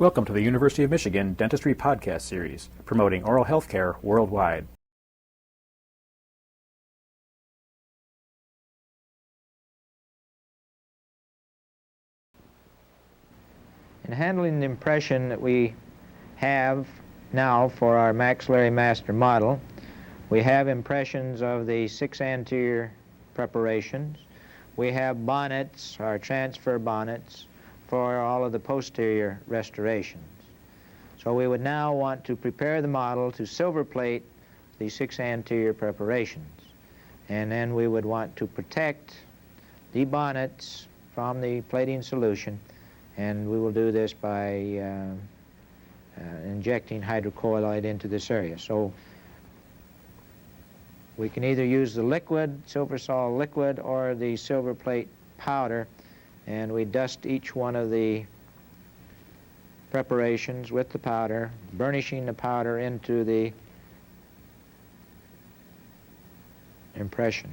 Welcome to the University of Michigan Dentistry Podcast Series, promoting oral health care worldwide. In handling the impression that we have now for our maxillary master model, we have impressions of the 6 anterior preparations. We have bonnets, our transfer bonnets, for all of the posterior restorations. So we would now want to prepare the model to silver plate the 6 anterior preparations. And then we would want to protect the bonnets from the plating solution, and we will do this by injecting hydrocolloid into this area. So we can either use the liquid, silver sol liquid, or the silver plate powder, and we dust each one of the preparations with the powder, burnishing the powder into the impression.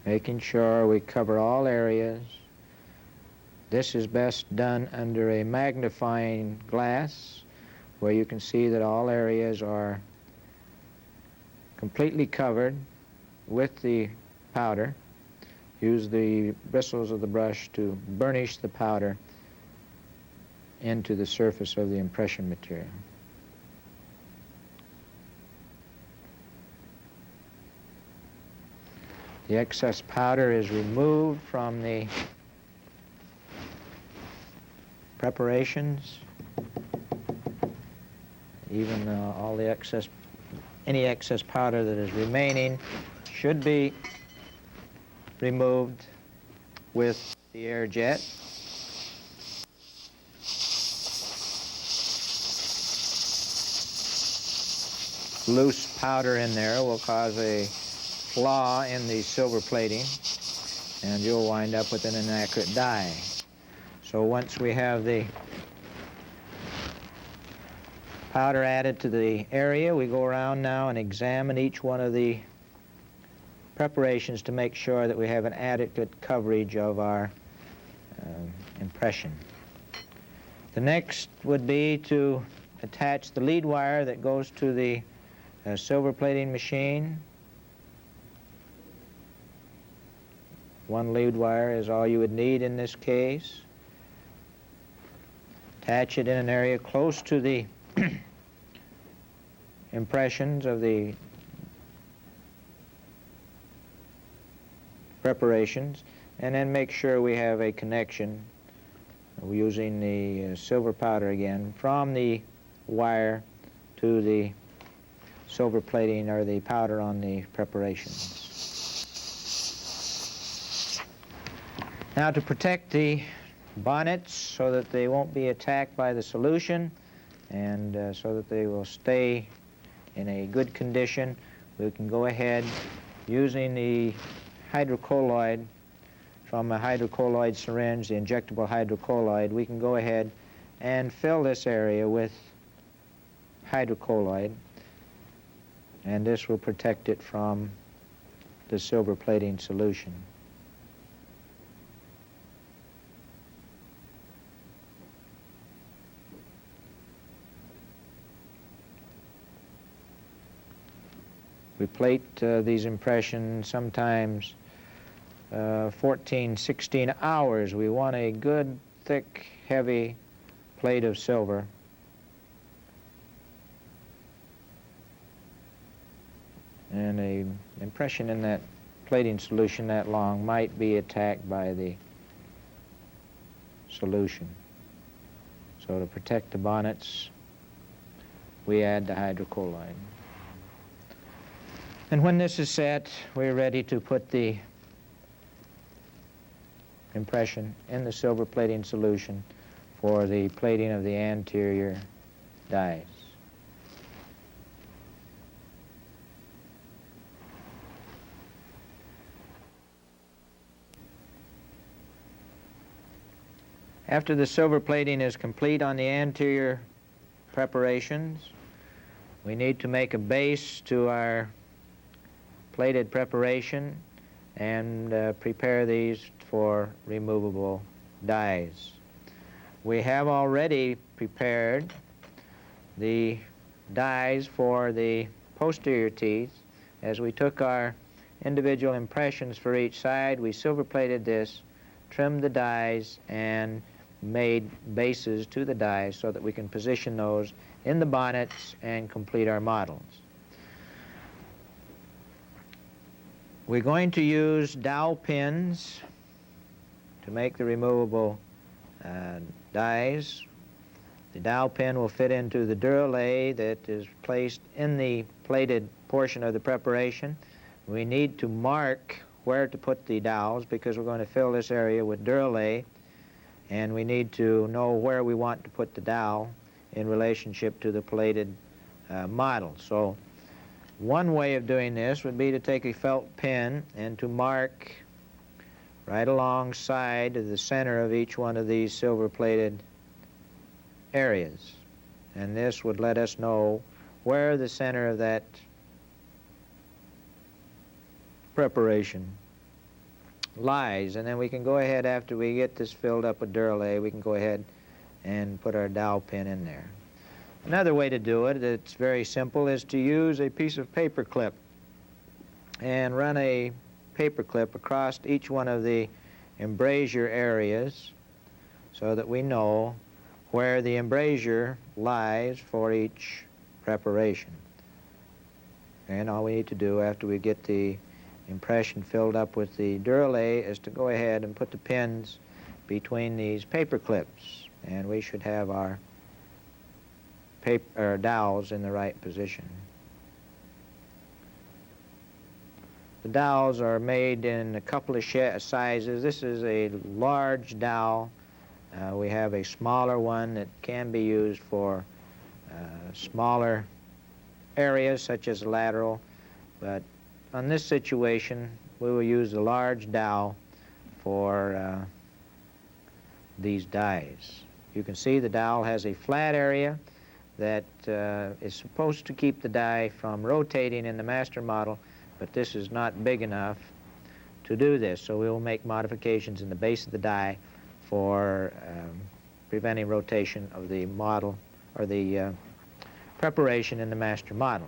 Making sure we cover all areas. This is best done under a magnifying glass where you can see that all areas are completely covered with the powder. Use the bristles of the brush to burnish the powder into the surface of the impression material. The excess powder is removed from the preparations. Even all the any excess powder that is remaining should be removed with the air jet. Loose powder in there will cause a flaw in the silver plating, and you'll wind up with an inaccurate die. So once we have the powder added to the area, we go around now and examine each one of the preparations to make sure that we have an adequate coverage of our impression. The next would be to attach the lead wire that goes to the silver plating machine. One lead wire is all you would need in this case. Attach it in an area close to the impressions of the preparations, and then make sure we have a connection using the silver powder again from the wire to the silver plating or the powder on the preparations. Now, to protect the bonnets so that they won't be attacked by the solution and so that they will stay in a good condition, we can go ahead using the hydrocolloid from a hydrocolloid syringe, the injectable hydrocolloid. We can go ahead and fill this area with hydrocolloid, and this will protect it from the silver plating solution. We plate these impressions sometimes 14, 16 hours. We want a good, thick, heavy plate of silver. And an impression in that plating solution that long might be attacked by the solution. So to protect the bonnets, we add the hydrocolloid. And when this is set, we're ready to put the impression in the silver plating solution for the plating of the anterior dies. After the silver plating is complete on the anterior preparations, we need to make a base to our plated preparation and prepare these for removable dies. We have already prepared the dies for the posterior teeth. As we took our individual impressions for each side, we silver plated this, trimmed the dies, and made bases to the dies so that we can position those in the bonnets and complete our models. We're going to use dowel pins to make the removable dies. The dowel pin will fit into the duralay that is placed in the plated portion of the preparation. We need to mark where to put the dowels because we're going to fill this area with duralay, and we need to know where we want to put the dowel in relationship to the plated model. So one way of doing this would be to take a felt pin and to mark right alongside of the center of each one of these silver-plated areas. And this would let us know where the center of that preparation lies. And then we can go ahead, after we get this filled up with duralay, we can go ahead and put our dowel pin in there. Another way to do it, it's very simple, is to use a piece of paper clip and run a paper clip across each one of the embrasure areas so that we know where the embrasure lies for each preparation. And all we need to do after we get the impression filled up with the duralay is to go ahead and put the pins between these paper clips, and we should have our dowels in the right position. The dowels are made in a couple of sizes. This is a large dowel. We have a smaller one that can be used for smaller areas such as lateral, but on this situation we will use the large dowel for these dies. You can see the dowel has a flat area that is supposed to keep the die from rotating in the master model, but this is not big enough to do this, so we will make modifications in the base of the die for preventing rotation of the model or the preparation in the master model.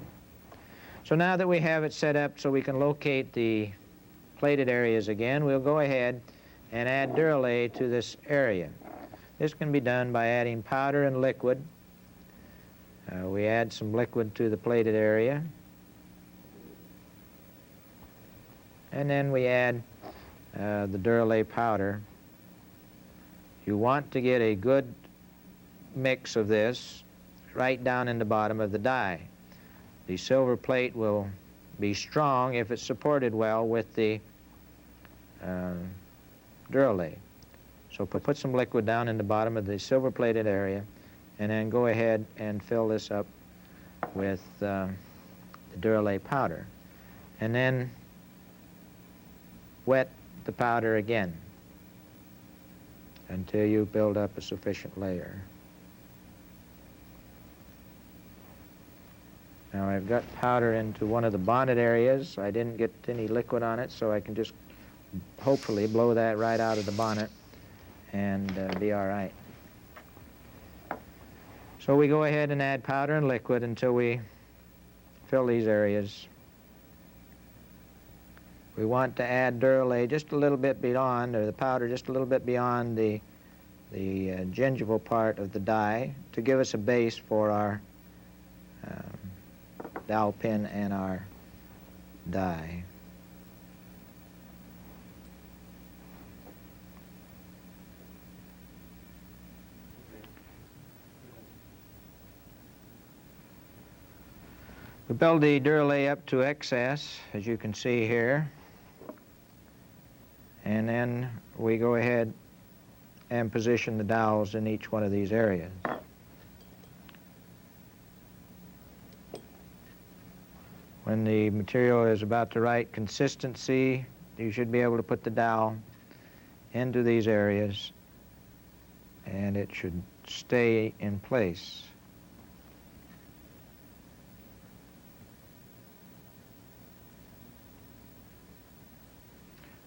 So now that we have it set up so we can locate the plated areas again, we'll go ahead and add duralay to this area. This can be done by adding powder and liquid. We add some liquid to the plated area, and then we add the duralay powder. You want to get a good mix of this right down in the bottom of the die. The silver plate will be strong if it's supported well with the duralay. So put some liquid down in the bottom of the silver plated area, and then go ahead and fill this up with the duralay powder. And then wet the powder again until you build up a sufficient layer. Now I've got powder into one of the bonnet areas. I didn't get any liquid on it, so I can just hopefully blow that right out of the bonnet and be all right. So we go ahead and add powder and liquid until we fill these areas. We want to add duralay just a little bit beyond, or the powder just a little bit beyond the gingival part of the die to give us a base for our dowel pin and our die. We build the duralay up to excess, as you can see here, and then we go ahead and position the dowels in each one of these areas. When the material is about the right consistency, you should be able to put the dowel into these areas and it should stay in place.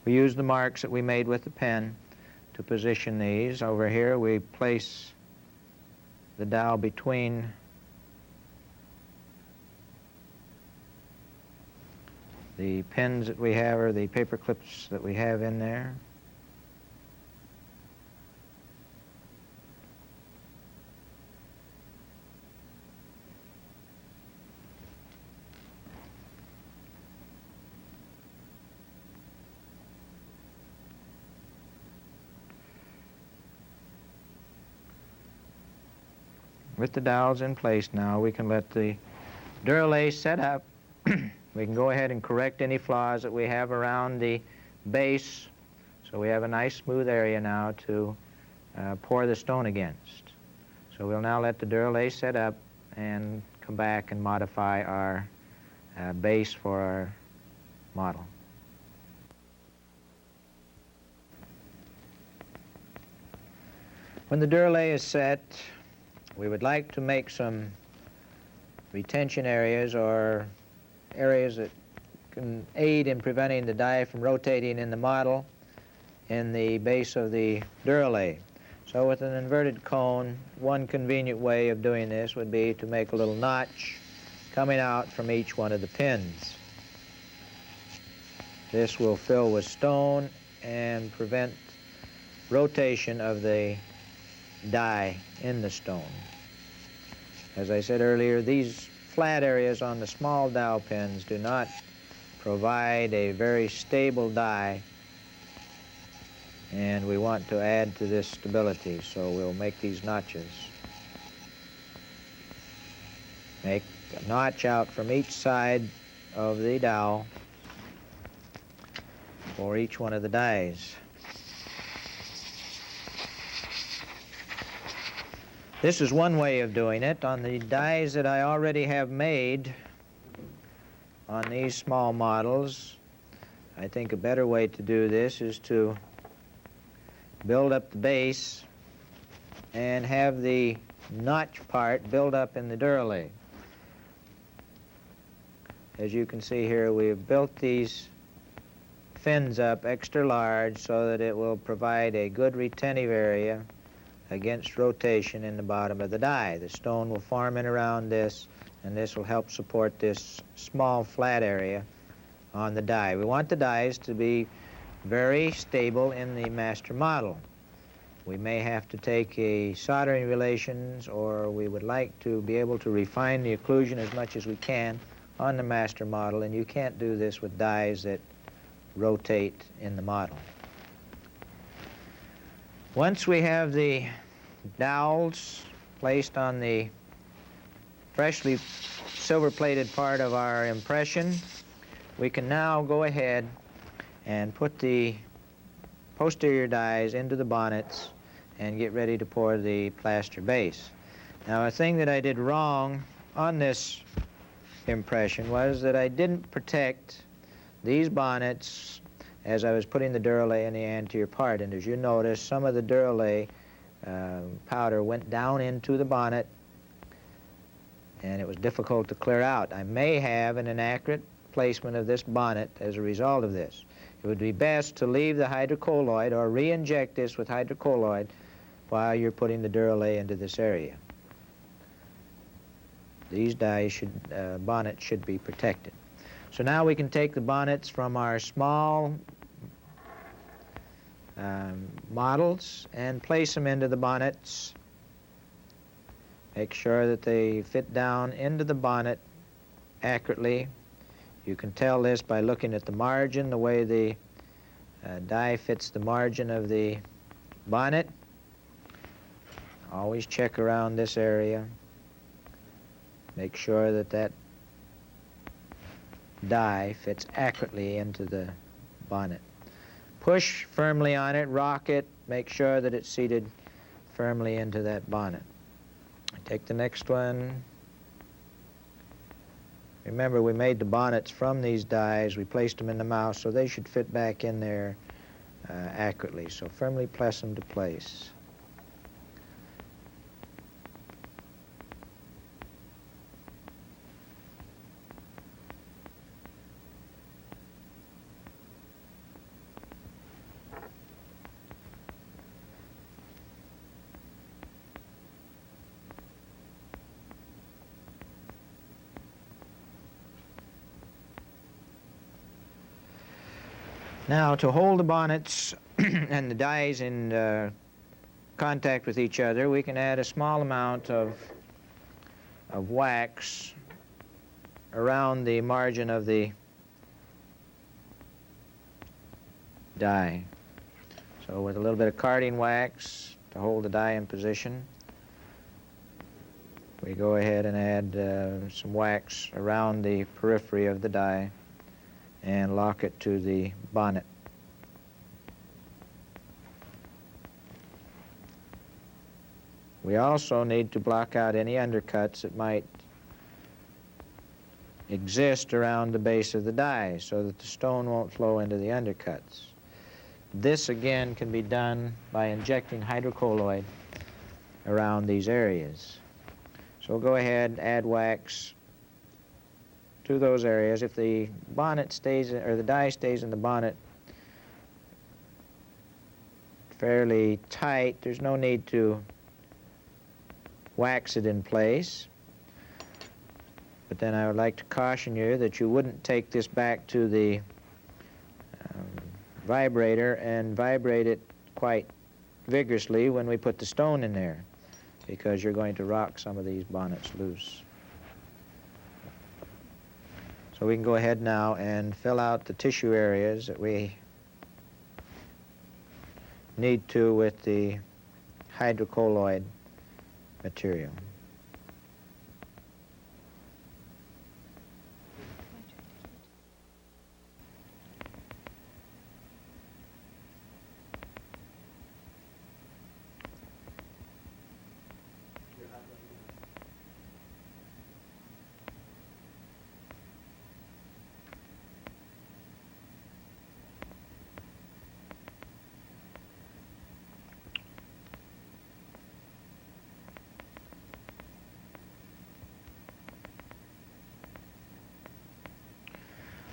We use the marks that we made with the pen to position these. Over here we place the dowel between the pins that we have, or the paper clips that we have in there. With the dowels in place now, we can let the Duralay set up. We can go ahead and correct any flaws that we have around the base, so we have a nice smooth area now to pour the stone against. So we'll now let the Duralay set up and come back and modify our base for our model. When the Duralay is set, we would like to make some retention areas, or areas that can aid in preventing the die from rotating in the model in the base of the Duralay. So with an inverted cone, one convenient way of doing this would be to make a little notch coming out from each one of the pins. This will fill with stone and prevent rotation of the die in the stone. As I said earlier, these flat areas on the small dowel pins do not provide a very stable die, and we want to add to this stability, so we'll make these notches. Make a notch out from each side of the dowel for each one of the dies. This is one way of doing it. On the dies that I already have made on these small models, I think a better way to do this is to build up the base and have the notch part build up in the Duralay. As you can see here, we've built these fins up extra large so that it will provide a good retentive area against rotation in the bottom of the die. The stone will form in around this, and this will help support this small flat area on the die. We want the dies to be very stable in the master model. We may have to take a soldering relations, or we would like to be able to refine the occlusion as much as we can on the master model, and you can't do this with dies that rotate in the model. Once we have the dowels placed on the freshly silver-plated part of our impression, we can now go ahead and put the posterior dies into the bonnets and get ready to pour the plaster base. Now, a thing that I did wrong on this impression was that I didn't protect these bonnets as I was putting the Duralay in the anterior part. And as you notice, some of the Duralay powder went down into the bonnet, and it was difficult to clear out. I may have an inaccurate placement of this bonnet as a result of this. It would be best to leave the hydrocolloid or re-inject this with hydrocolloid while you're putting the Duralay into this area. These bonnets should be protected. So now we can take the bonnets from our small models and place them into the bonnets. Make sure that they fit down into the bonnet accurately. You can tell this by looking at the margin, the way the die fits the margin of the bonnet. Always check around this area. Make sure that that die fits accurately into the bonnet. Push firmly on it, rock it, make sure that it's seated firmly into that bonnet. Take the next one. Remember, we made the bonnets from these dies. We placed them in the mouth, so they should fit back in there accurately. So firmly press them to place. Now, to hold the bonnets and the dies in contact with each other, we can add a small amount of wax around the margin of the die. So with a little bit of carding wax to hold the die in position, we go ahead and add some wax around the periphery of the die and lock it to the bonnet. We also need to block out any undercuts that might exist around the base of the die so that the stone won't flow into the undercuts. This again can be done by injecting hydrocolloid around these areas. So we'll go ahead and add wax to those areas. If the bonnet stays, or the die stays in the bonnet fairly tight, there's no need to wax it in place. But then I would like to caution you that you wouldn't take this back to the vibrator and vibrate it quite vigorously when we put the stone in there, because you're going to rock some of these bonnets loose. So we can go ahead now and fill out the tissue areas that we need to with the hydrocolloid material.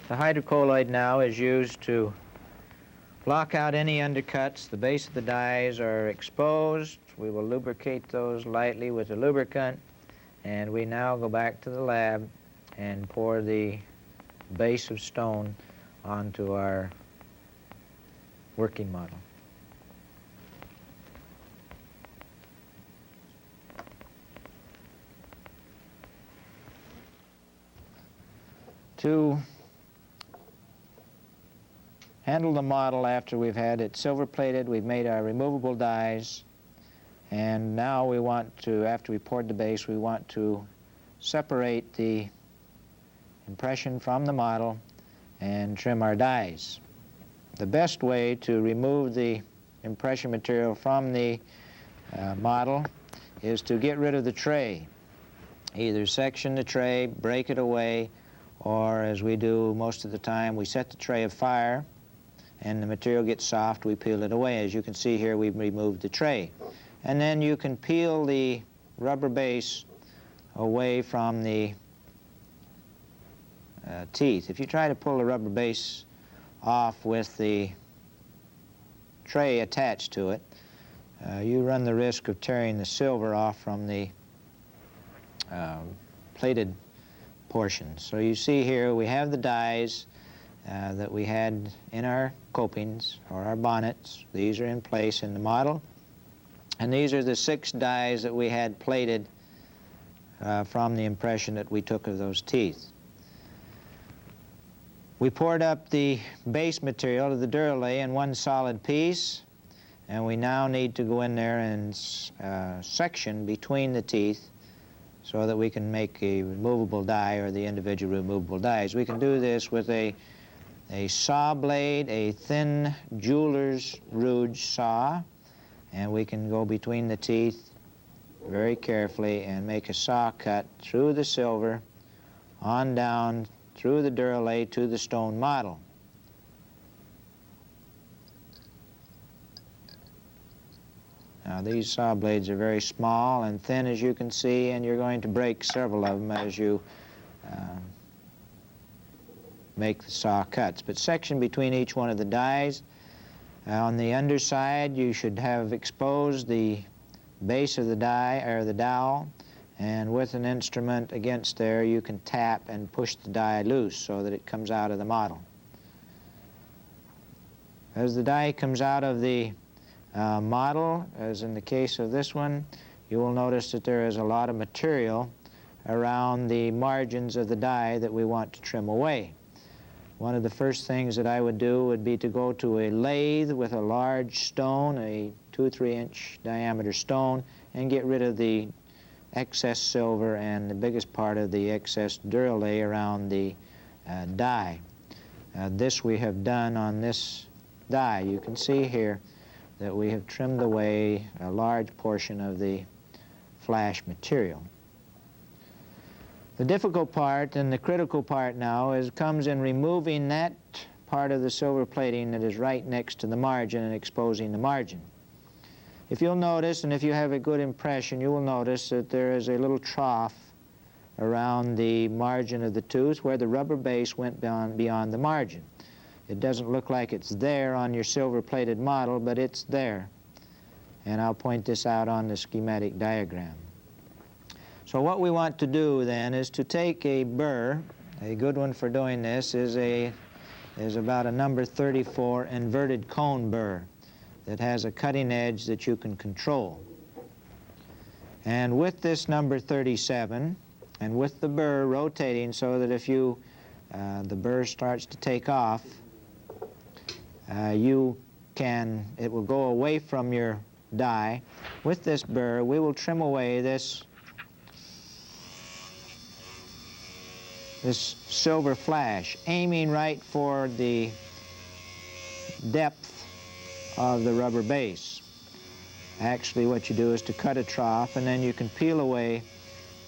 The hydrocolloid now is used to block out any undercuts. The base of the dies are exposed. We will lubricate those lightly with a lubricant, and we now go back to the lab and pour the base of stone onto our working model. To handle the model after we've had it silver plated, we've made our removable dies, and now we want to, after we poured the base, we want to separate the impression from the model and trim our dies. The best way to remove the impression material from the model is to get rid of the tray. Either section the tray, break it away, or as we do most of the time, we set the tray afire and the material gets soft, we peel it away. As you can see here, we've removed the tray. And then you can peel the rubber base away from the teeth. If you try to pull the rubber base off with the tray attached to it, you run the risk of tearing the silver off from the plated portions. So you see here we have the dies that we had in our copings or our bonnets. These are in place in the model, and these are the 6 dies that we had plated from the impression that we took of those teeth. We poured up the base material of the Duralay in one solid piece, and we now need to go in there and section between the teeth so that we can make a removable die, or the individual removable dies. We can do this with a saw blade, a thin jeweler's rouge saw, and we can go between the teeth very carefully and make a saw cut through the silver on down through the Duralay to the stone model. Now these saw blades are very small and thin, as you can see, and you're going to break several of them as you make the saw cuts. But section between each one of the dies. On the underside, you should have exposed the base of the die, or the dowel, and with an instrument against there, you can tap and push the die loose so that it comes out of the model. As the die comes out of the model, as in the case of this one, you will notice that there is a lot of material around the margins of the die that we want to trim away. One of the first things that I would do would be to go to a lathe with a large stone, a 2 or 3 inch diameter stone, and get rid of the excess silver and the biggest part of the excess duralay around the die. This we have done on this die. You can see here that we have trimmed away a large portion of the flash material. The difficult part and the critical part now comes in removing that part of the silver plating that is right next to the margin and exposing the margin. If you'll notice, and if you have a good impression, you will notice that there is a little trough around the margin of the tooth where the rubber base went beyond the margin. It doesn't look like it's there on your silver-plated model, but it's there. And I'll point this out on the schematic diagram. So what we want to do then is to take a burr. A good one for doing this is about a number 34 inverted cone burr that has a cutting edge that you can control. And with this number 37, and with the burr rotating so that if the burr starts to take off, it will go away from your die. With this burr, we will trim away this silver flash, aiming right for the depth of the rubber base. Actually, what you do is to cut a trough, and then you can peel away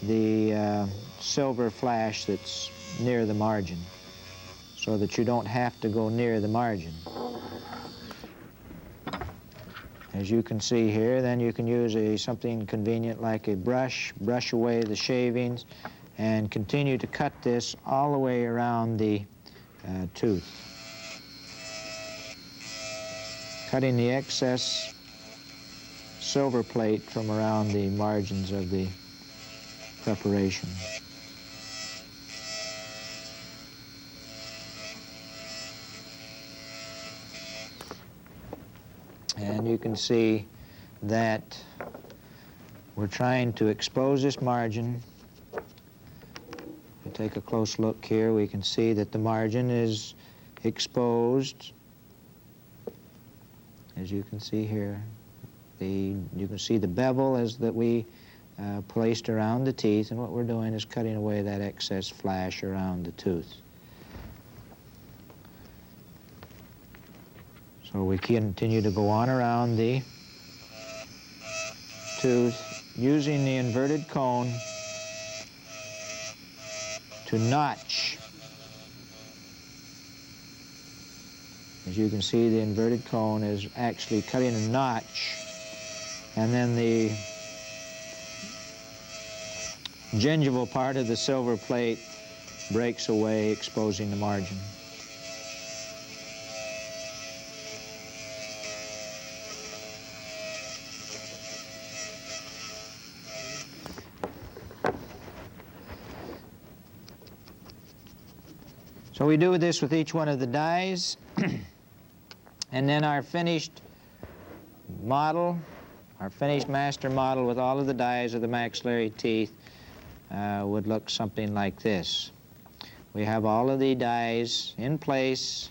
the silver flash that's near the margin so that you don't have to go near the margin. As you can see here, then you can use something convenient like a brush away the shavings, and continue to cut this all the way around the tooth, cutting the excess silver plate from around the margins of the preparation. And you can see that we're trying to expose this margin. If we take a close look here, we can see that the margin is exposed. As you can see here, you can see the bevel that we placed around the teeth, and what we're doing is cutting away that excess flash around the tooth. So we continue to go on around the tooth using the inverted cone to notch. As you can see, the inverted cone is actually cutting a notch, and then the gingival part of the silver plate breaks away, exposing the margin. So we do this with each one of the dies, and then our finished model, our finished master model with all of the dies of the maxillary teeth would look something like this. We have all of the dies in place.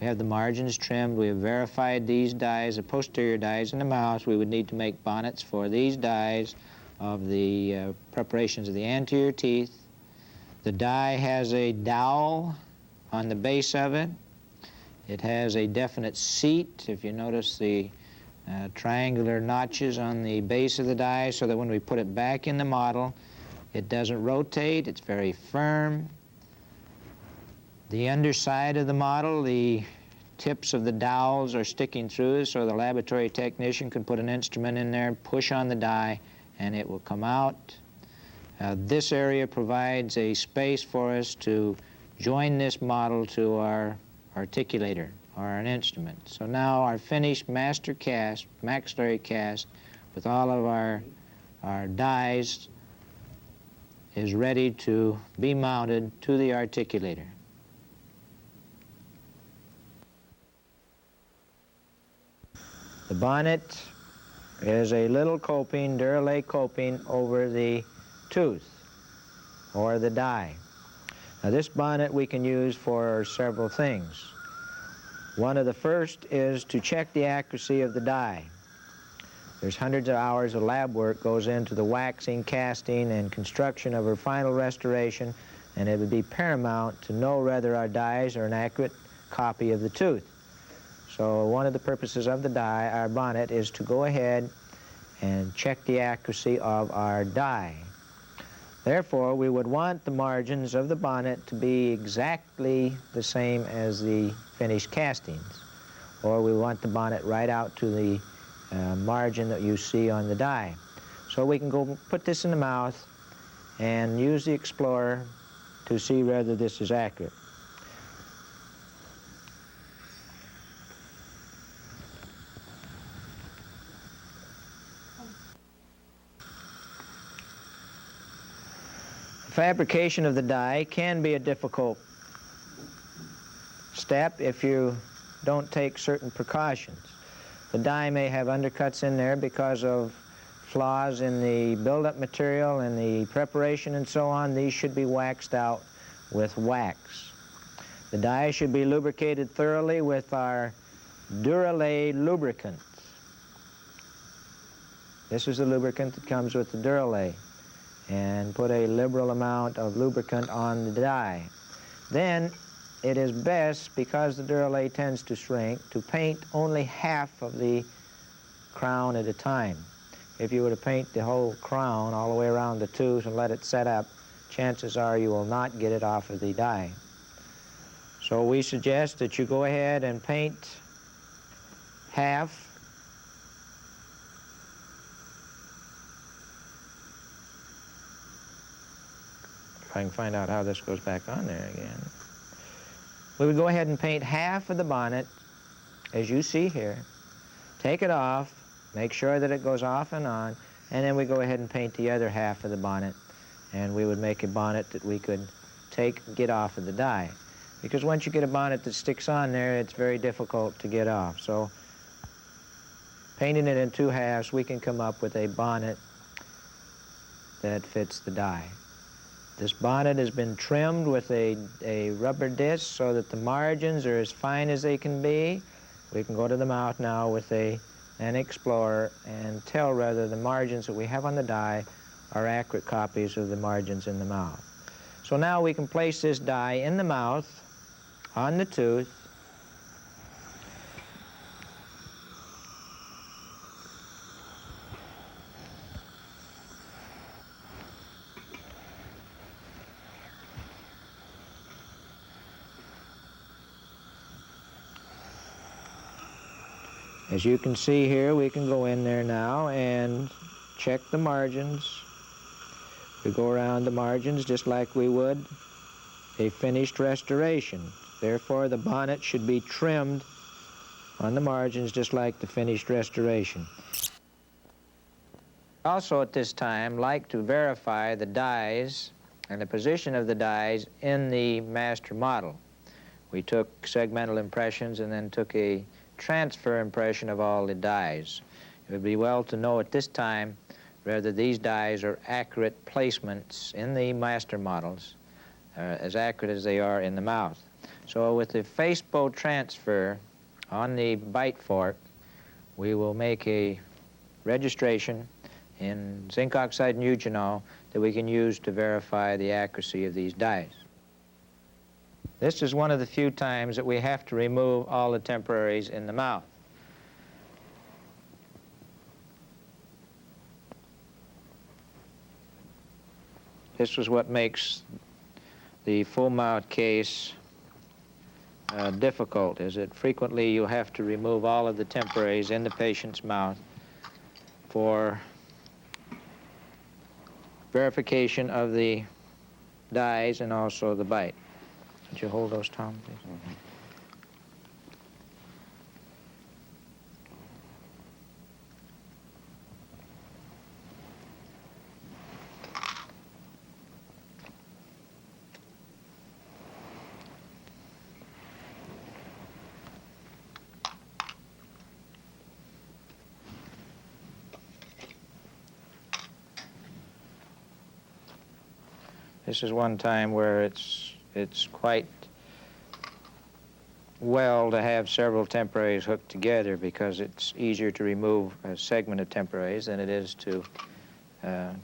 We have the margins trimmed. We have verified these dies, the posterior dies in the mouth. We would need to make bonnets for these dies of the preparations of the anterior teeth. The die has a dowel on the base of it. It has a definite seat. If you notice the triangular notches on the base of the die, so that when we put it back in the model, it doesn't rotate. It's very firm. The underside of the model, the tips of the dowels are sticking through, so the laboratory technician can put an instrument in there, push on the die, and it will come out. This area provides a space for us to join this model to our articulator, or an instrument. So now our finished master cast, maxillary cast, with all of our dies is ready to be mounted to the articulator. The bonnet is a little coping, Duralay coping over the tooth or the die. Now this bonnet we can use for several things. One of the first is to check the accuracy of the die. There's hundreds of hours of lab work goes into the waxing, casting, and construction of our final restoration, and it would be paramount to know whether our dies are an accurate copy of the tooth. So one of the purposes of the die, our bonnet, is to go ahead and check the accuracy of our die. Therefore, we would want the margins of the bonnet to be exactly the same as the finished castings, or we want the bonnet right out to the margin that you see on the die. So we can go put this in the mouth and use the Explorer to see whether this is accurate. Fabrication of the die can be a difficult step if you don't take certain precautions. The die may have undercuts in there because of flaws in the buildup material and the preparation and so on. These should be waxed out with wax. The die should be lubricated thoroughly with our Duralay lubricant. This is the lubricant that comes with the Duralay. And put a liberal amount of lubricant on the die. Then it is best, because the Duralay tends to shrink, to paint only half of the crown at a time. If you were to paint the whole crown all the way around the tooth and let it set up, chances are you will not get it off of the die. So we suggest that you go ahead and paint half. If I can find out how this goes back on there again. We would go ahead and paint half of the bonnet, as you see here. Take it off, make sure that it goes off and on, and then we go ahead and paint the other half of the bonnet, and we would make a bonnet that we could take and get off of the die. Because once you get a bonnet that sticks on there, it's very difficult to get off. So painting it in two halves, we can come up with a bonnet that fits the die. This bonnet has been trimmed with a rubber disc so that the margins are as fine as they can be. We can go to the mouth now with an Explorer and tell whether the margins that we have on the die are accurate copies of the margins in the mouth. So now we can place this die in the mouth, on the tooth, as you can see here. We can go in there now and check the margins. We go around the margins just like we would a finished restoration. Therefore, the bonnet should be trimmed on the margins just like the finished restoration. Also at this time, like to verify the dies and the position of the dies in the master model. We took segmental impressions and then took a transfer impression of all the dies. It would be well to know at this time whether these dies are accurate placements in the master models, as accurate as they are in the mouth. So with the face bow transfer on the bite fork, we will make a registration in zinc oxide and eugenol that we can use to verify the accuracy of these dies. This is one of the few times that we have to remove all the temporaries in the mouth. This is what makes the full mouth case difficult, is that frequently you have to remove all of the temporaries in the patient's mouth for verification of the dies and also the bite. Would you hold those, Tom, please? Mm-hmm. This is one time where it's quite well to have several temporaries hooked together, because it's easier to remove a segment of temporaries than it is to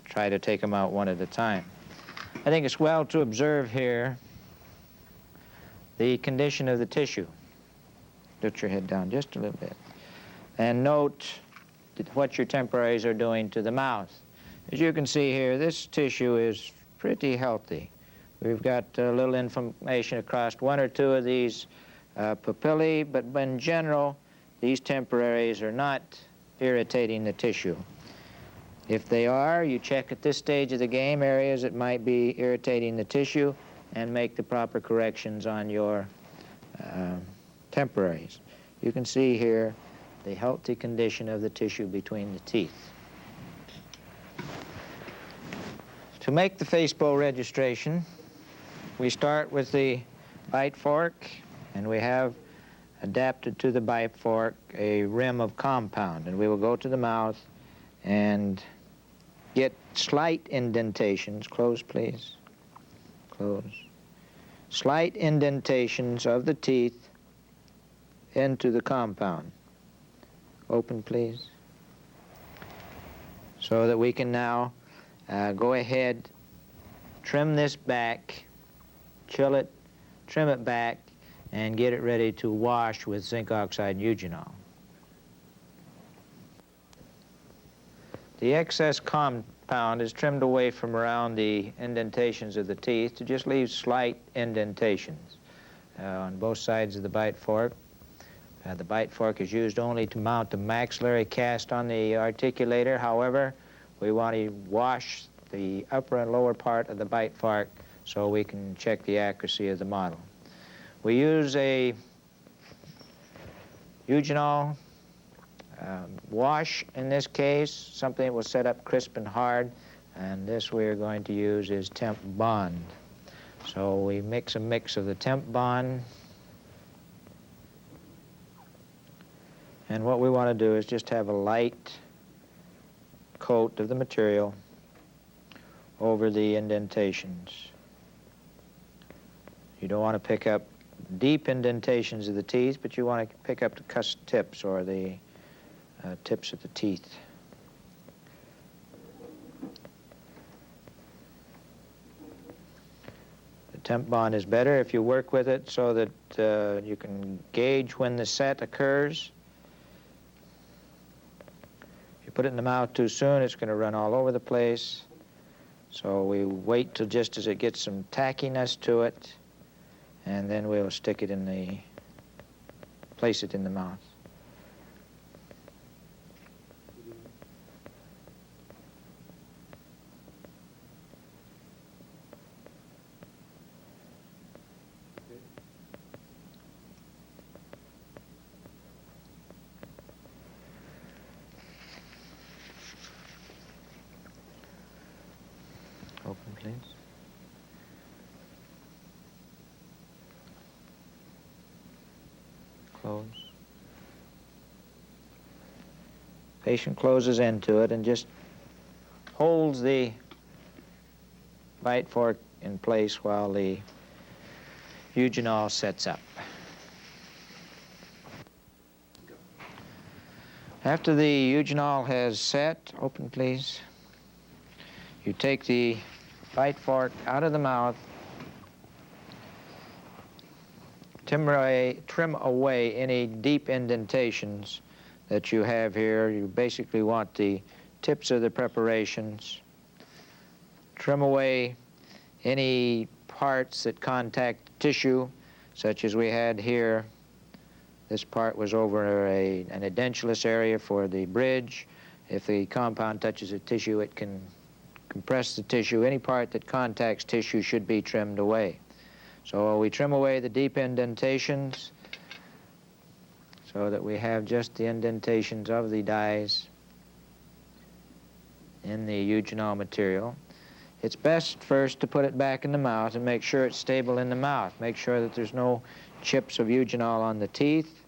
try to take them out one at a time. I think it's well to observe here the condition of the tissue. Lift your head down just a little bit. And note what your temporaries are doing to the mouth. As you can see here, this tissue is pretty healthy. We've got a little inflammation across one or two of these papillae, but in general, these temporaries are not irritating the tissue. If they are, you check at this stage of the game areas that might be irritating the tissue and make the proper corrections on your temporaries. You can see here the healthy condition of the tissue between the teeth. To make the face bow registration, we start with the bite fork, and we have adapted to the bite fork a rim of compound, and we will go to the mouth and get slight indentations. Close, please. Close. Slight indentations of the teeth into the compound. Open, please. So that we can now go ahead, trim this back, chill it, trim it back, and get it ready to wash with zinc oxide and eugenol. The excess compound is trimmed away from around the indentations of the teeth to just leave slight indentations on both sides of the bite fork. The bite fork is used only to mount the maxillary cast on the articulator. However, we want to wash the upper and lower part of the bite fork so we can check the accuracy of the model. We use a eugenol wash in this case, something that will set up crisp and hard, and this we are going to use is temp bond. So we mix a mix of the temp bond, and what we want to do is just have a light coat of the material over the indentations. You don't want to pick up deep indentations of the teeth, but you want to pick up the cusp tips or the tips of the teeth. The temp bond is better if you work with it so that you can gauge when the set occurs. If you put it in the mouth too soon, it's going to run all over the place. So we wait till just as it gets some tackiness to it, and then we'll stick it in place it in the mouth. Open, please. Close. Patient closes into it and just holds the bite fork in place while the eugenol sets up. After the eugenol has set, open please, you take the bite fork out of the mouth, trim away any deep indentations that you have here. You basically want the tips of the preparations. Trim away any parts that contact tissue, such as we had here. This part was over an edentulous area for the bridge. If the compound touches the tissue, it can compress the tissue. Any part that contacts tissue should be trimmed away. So we trim away the deep indentations so that we have just the indentations of the dyes in the eugenol material. It's best first to put it back in the mouth and make sure it's stable in the mouth. Make sure that there's no chips of eugenol on the teeth.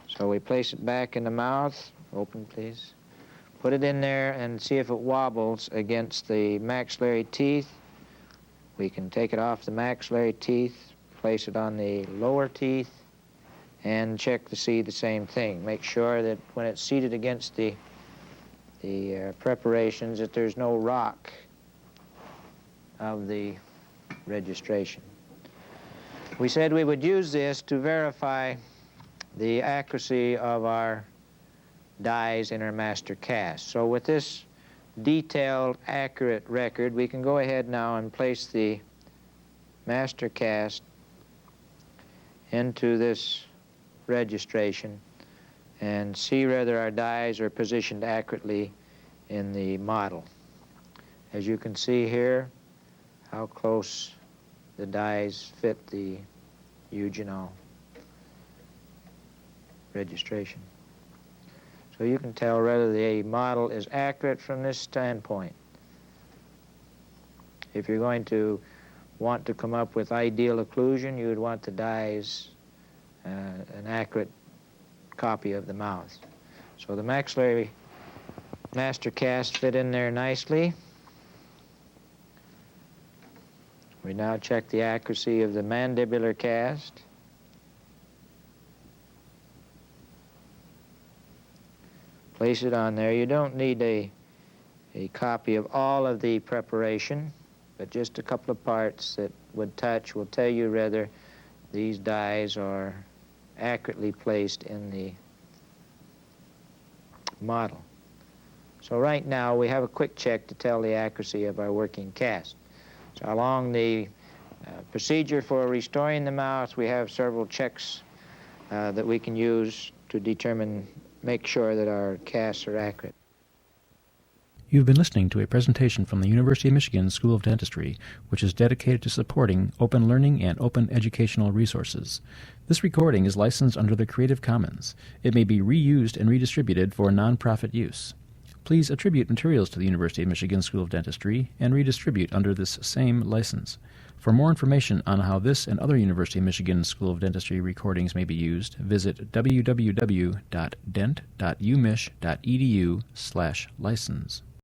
So we place it back in the mouth. Open, please. Put it in there and see if it wobbles against the maxillary teeth. We can take it off the maxillary teeth, place it on the lower teeth, and check to see the same thing. Make sure that when it's seated against the preparations that there's no rock of the registration. We said we would use this to verify the accuracy of our dies in our master cast. So with this detailed, accurate record, we can go ahead now and place the master cast into this registration and see whether our dies are positioned accurately in the model. As you can see here, how close the dies fit the eugenol registration. So you can tell whether the model is accurate from this standpoint. If you're going to want to come up with ideal occlusion, you would want the dies an accurate copy of the mouth. So the maxillary master cast fit in there nicely. We now check the accuracy of the mandibular cast. Place it on there. You don't need a copy of all of the preparation, but just a couple of parts that would touch will tell you whether these dies are accurately placed in the model. So right now we have a quick check to tell the accuracy of our working cast. So along the procedure for restoring the mouth, we have several checks that we can use to make sure that our casts are accurate. You've been listening to a presentation from the University of Michigan School of Dentistry, which is dedicated to supporting open learning and open educational resources. This recording is licensed under the Creative Commons. It may be reused and redistributed for nonprofit use. Please attribute materials to the University of Michigan School of Dentistry and redistribute under this same license. For more information on how this and other University of Michigan School of Dentistry recordings may be used, visit www.dent.umich.edu/license.